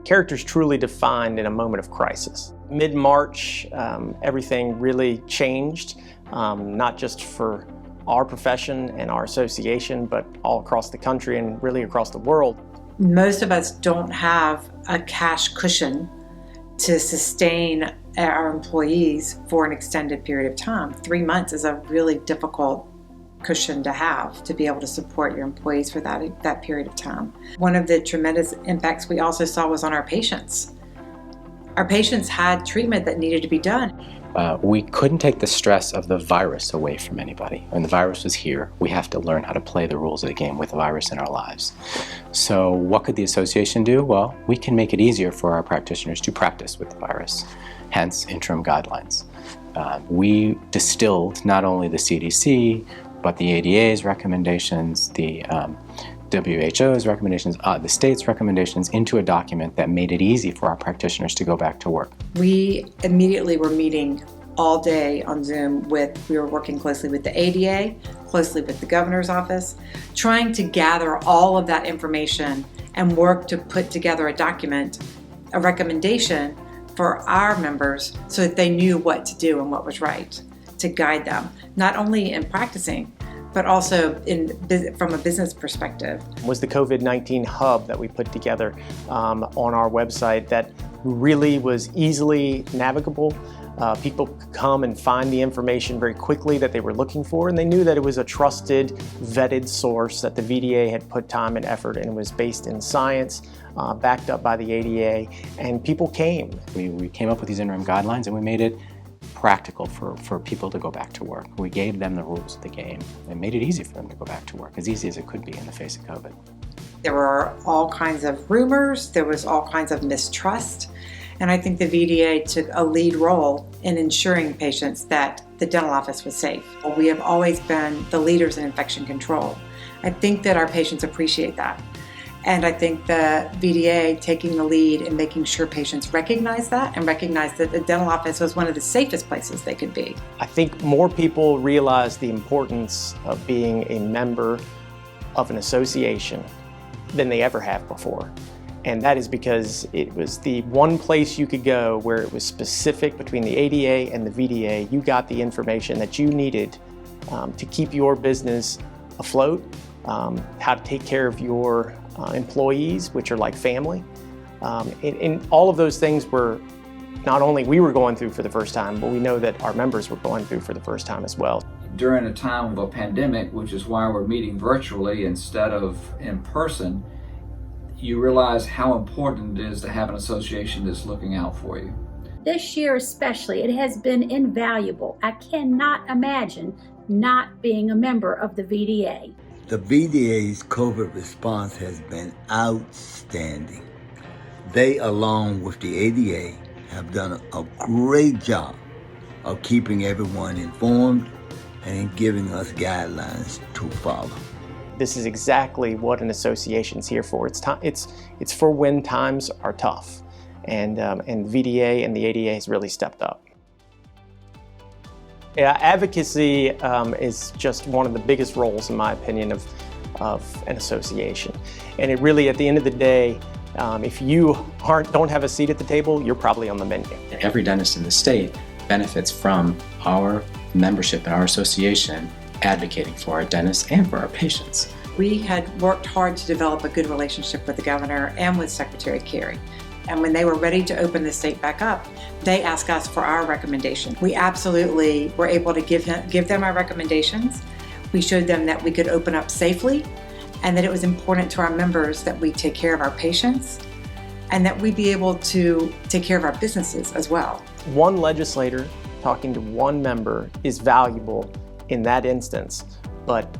Character's truly defined in a moment of crisis. Mid-March, everything really changed, not just for our profession and our association, but all across the country and really across the world. Most of us don't have a cash cushion to sustain our employees for an extended period of time. 3 months is a really difficult cushion to have to be able to support your employees for that period of time. One of the tremendous impacts we also saw was on our patients. Our patients had treatment that needed to be done. We couldn't take the stress of the virus away from anybody. When the virus was here, we have to learn how to play the rules of the game with the virus in our lives. So what could the association do? Well, we can make it easier for our practitioners to practice with the virus, hence interim guidelines. We distilled not only the CDC, but the ADA's recommendations, the WHO's recommendations, the state's recommendations into a document that made it easy for our practitioners to go back to work. We immediately were meeting all day on Zoom we were working closely with the ADA, closely with the governor's office, trying to gather all of that information and work to put together a document, a recommendation for our members so that they knew what to do and what was right to guide them, not only in practicing, but also from a business perspective. Was the COVID-19 hub that we put together on our website that really was easily navigable. People could come and find the information very quickly that they were looking for, and they knew that it was a trusted, vetted source, that the VDA had put time and effort and was based in science, backed up by the ADA, and people came. We came up with these interim guidelines and we made it practical for people to go back to work. We gave them the rules of the game and made it easy for them to go back to work, as easy as it could be in the face of COVID. There were all kinds of rumors, there was all kinds of mistrust, and I think the VDA took a lead role in ensuring patients that the dental office was safe. We have always been the leaders in infection control. I think that our patients appreciate that. And I think the VDA taking the lead in making sure patients recognize that and recognize that the dental office was one of the safest places they could be. I think more people realize the importance of being a member of an association than they ever have before. And that is because it was the one place you could go where it was specific between the ADA and the VDA. You got the information that you needed to keep your business afloat, how to take care of your employees, which are like family. And all of those things were not only we were going through for the first time, but we know that our members were going through for the first time as well. During a time of a pandemic, which is why we're meeting virtually instead of in person, you realize how important it is to have an association that's looking out for you. This year especially, it has been invaluable. I cannot imagine not being a member of the VDA. The VDA's COVID response has been outstanding. They, along with the ADA, have done a great job of keeping everyone informed and giving us guidelines to follow. This is exactly what an association is here for. It's for when times are tough, and VDA and the ADA has really stepped up. Yeah, advocacy is just one of the biggest roles, in my opinion, of an association. And it really, at the end of the day, if you don't have a seat at the table, you're probably on the menu. Every dentist in the state benefits from our membership in our association, advocating for our dentists and for our patients. We had worked hard to develop a good relationship with the governor and with Secretary Kerry. And when they were ready to open the state back up, they asked us for our recommendation. We absolutely were able to give them our recommendations. We showed them that we could open up safely and that it was important to our members that we take care of our patients and that we be able to take care of our businesses as well. One legislator talking to one member is valuable in that instance, but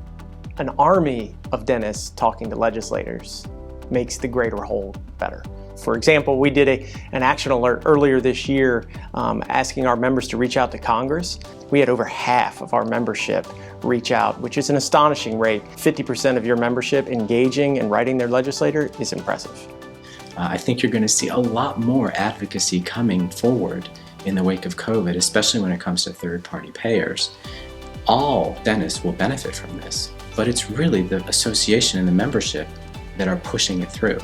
an army of dentists talking to legislators makes the greater whole better. For example, we did an action alert earlier this year asking our members to reach out to Congress. We had over half of our membership reach out, which is an astonishing rate. 50% of your membership engaging and writing their legislator is impressive. I think you're going to see a lot more advocacy coming forward in the wake of COVID, especially when it comes to third-party payers. All dentists will benefit from this, but it's really the association and the membership that are pushing it through.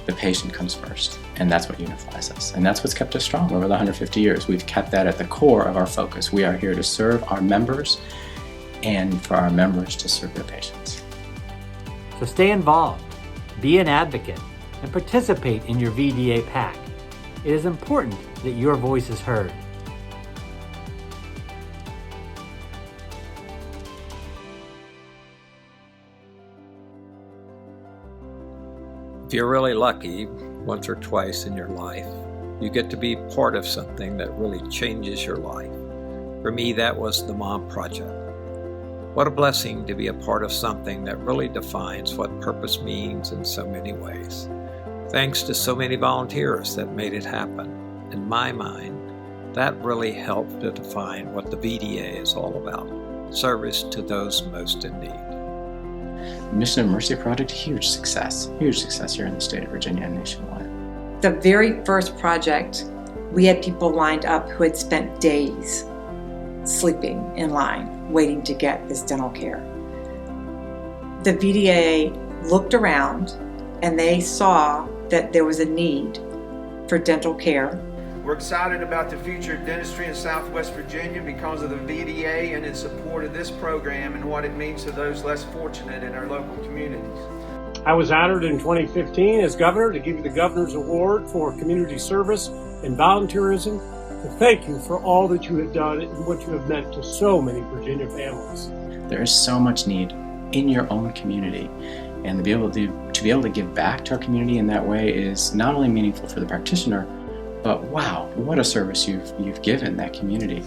the patient comes first, and that's what unifies us. And that's what's kept us strong over the 150 years. We've kept that at the core of our focus. We are here to serve our members and for our members to serve their patients. So stay involved, be an advocate, and participate in your VDA PAC. It is important that your voice is heard. If you're really lucky, once or twice in your life, you get to be part of something that really changes your life. For me, that was the Mom Project. What a blessing to be a part of something that really defines what purpose means in so many ways. Thanks to so many volunteers that made it happen. In my mind, that really helped to define what the VDA is all about, service to those most in need. Mission of Mercy Project, huge success here in the state of Virginia and nationwide. The very first project, we had people lined up who had spent days sleeping in line, waiting to get this dental care. The VDA looked around and they saw that there was a need for dental care. We're excited about the future of dentistry in Southwest Virginia because of the VDA and in support of this program and what it means to those less fortunate in our local communities. I was honored in 2015 as governor to give you the Governor's Award for Community Service and Volunteerism. To thank you for all that you have done and what you have meant to so many Virginia families. There is so much need in your own community, and to be able to give back to our community in that way is not only meaningful for the practitioner, but wow, what a service you've given that community.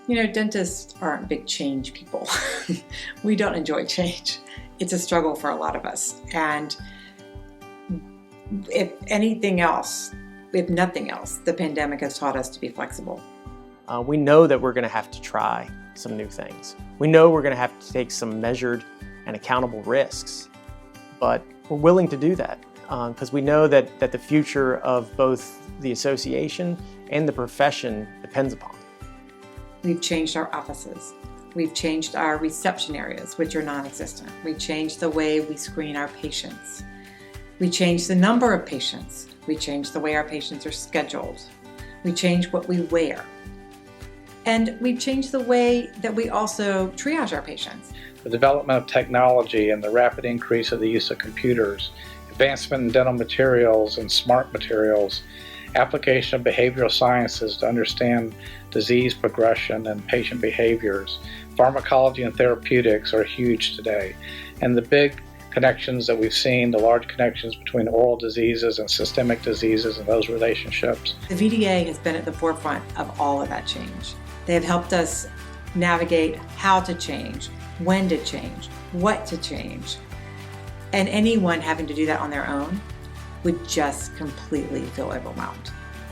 You know, dentists aren't big change people. We don't enjoy change. It's a struggle for a lot of us. And if nothing else, the pandemic has taught us to be flexible. We know that we're going to have to try some new things. We know we're going to have to take some measured and accountable risks, but we're willing to do that because we know that the future of both the association and the profession depends upon it. We've changed our offices. We've changed our reception areas, which are non-existent. We've changed the way we screen our patients. We changed the number of patients. We changed the way our patients are scheduled. We changed what we wear. And we've changed the way that we also triage our patients. The development of technology and the rapid increase of the use of computers, advancement in dental materials and smart materials, application of behavioral sciences to understand disease progression and patient behaviors, pharmacology and therapeutics are huge today. And the big connections that we've seen, the large connections between oral diseases and systemic diseases and those relationships. The VDA has been at the forefront of all of that change. They have helped us navigate how to change, when to change, what to change. And anyone having to do that on their own would just completely feel overwhelmed.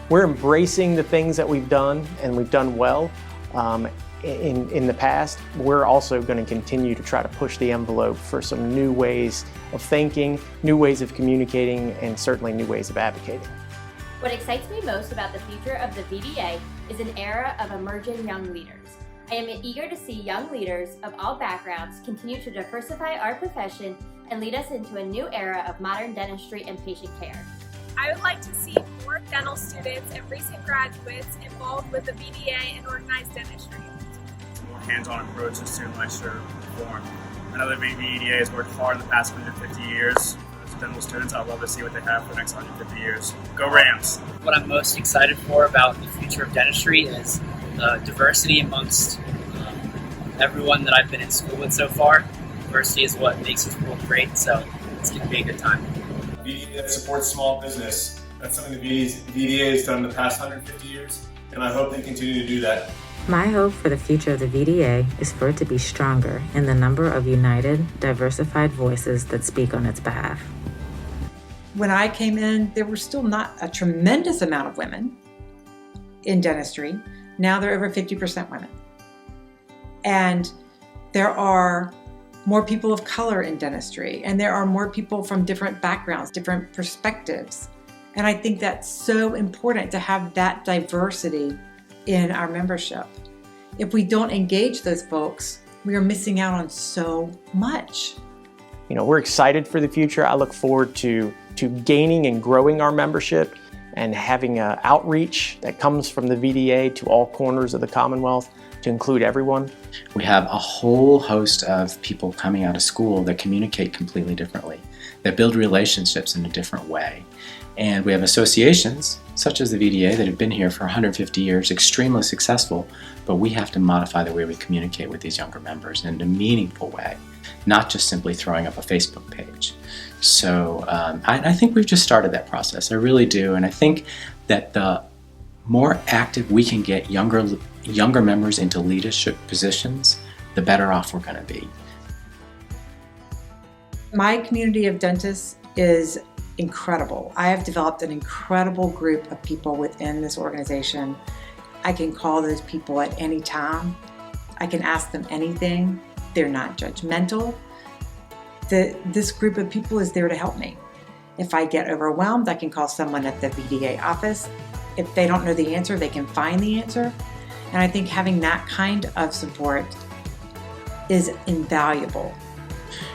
We're embracing the things that we've done and we've done well in the past. We're also going to continue to try to push the envelope for some new ways of thinking, new ways of communicating, and certainly new ways of advocating. What excites me most about the future of the VDA is an era of emerging young leaders. I am eager to see young leaders of all backgrounds continue to diversify our profession and lead us into a new era of modern dentistry and patient care. I would like to see more dental students and recent graduates involved with the VDA and organized dentistry. A more hands-on approach to student lecture reform. I know the VDA has worked hard in the past 150 years. As dental students, I'd love to see what they have for the next 150 years. Go Rams! What I'm most excited for about the future of dentistry is diversity amongst everyone that I've been in school with so far. Diversity is what makes this world great, so it's going to be a good time. VDA that supports small business. That's something the VDA has done in the past 150 years, and I hope they continue to do that. My hope for the future of the VDA is for it to be stronger in the number of united, diversified voices that speak on its behalf. When I came in, there were still not a tremendous amount of women in dentistry. Now there are over 50% women. And there are more people of color in dentistry, and there are more people from different backgrounds, different perspectives. And I think that's so important to have that diversity in our membership. If we don't engage those folks, we are missing out on so much. You know, we're excited for the future. I look forward to gaining and growing our membership and having an outreach that comes from the VDA to all corners of the Commonwealth to include everyone. We have a whole host of people coming out of school that communicate completely differently, that build relationships in a different way. And we have associations, such as the VDA, that have been here for 150 years, extremely successful, but we have to modify the way we communicate with these younger members in a meaningful way, not just simply throwing up a Facebook page. So I think we've just started that process, I really do, and I think that the more active we can get younger members into leadership positions, the better off we're going to be. My community of dentists is incredible. I have developed an incredible group of people within this organization. I can call those people at any time. I can ask them anything. They're not judgmental. This group of people is there to help me. If I get overwhelmed, I can call someone at the VDA office. If they don't know the answer, they can find the answer. And I think having that kind of support is invaluable.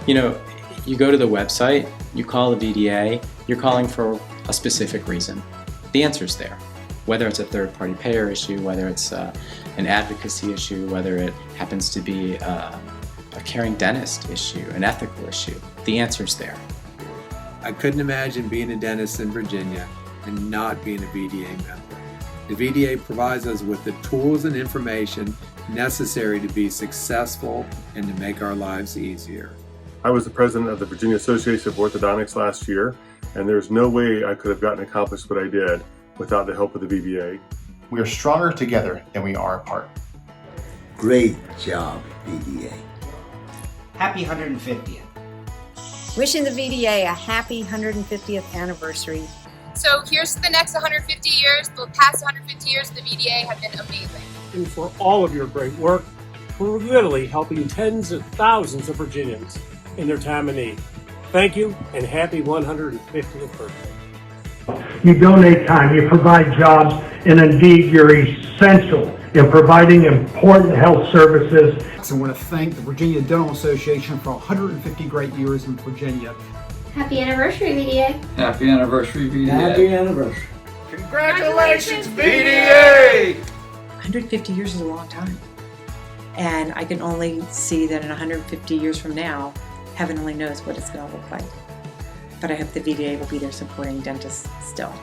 You know, you go to the website, you call the VDA, you're calling for a specific reason. The answer's there. Whether it's a third-party payer issue, whether it's an advocacy issue, whether it happens to be a caring dentist issue, an ethical issue, the answer's there. I couldn't imagine being a dentist in Virginia and not being a VDA member. The VDA provides us with the tools and information necessary to be successful and to make our lives easier. I was the president of the Virginia Association of Orthodontics last year, and there's no way I could have gotten accomplished what I did without the help of the VDA. We are stronger together than we are apart. Great job, VDA. Happy 150th. Wishing the VDA a happy 150th anniversary. So here's to the next 150 years. The past 150 years of the VDA have been amazing. And for all of your great work, we're literally helping tens of thousands of Virginians in their time of need. Thank you, and happy 150th birthday. You donate time, you provide jobs, and indeed you're essential in providing important health services. I want to thank the Virginia Dental Association for 150 great years in Virginia. Happy anniversary, VDA. Happy anniversary, VDA. Happy anniversary. Congratulations, VDA! 150 years is a long time. And I can only see that in 150 years from now, heaven only knows what it's going to look like. But I hope the VDA will be there supporting dentists still.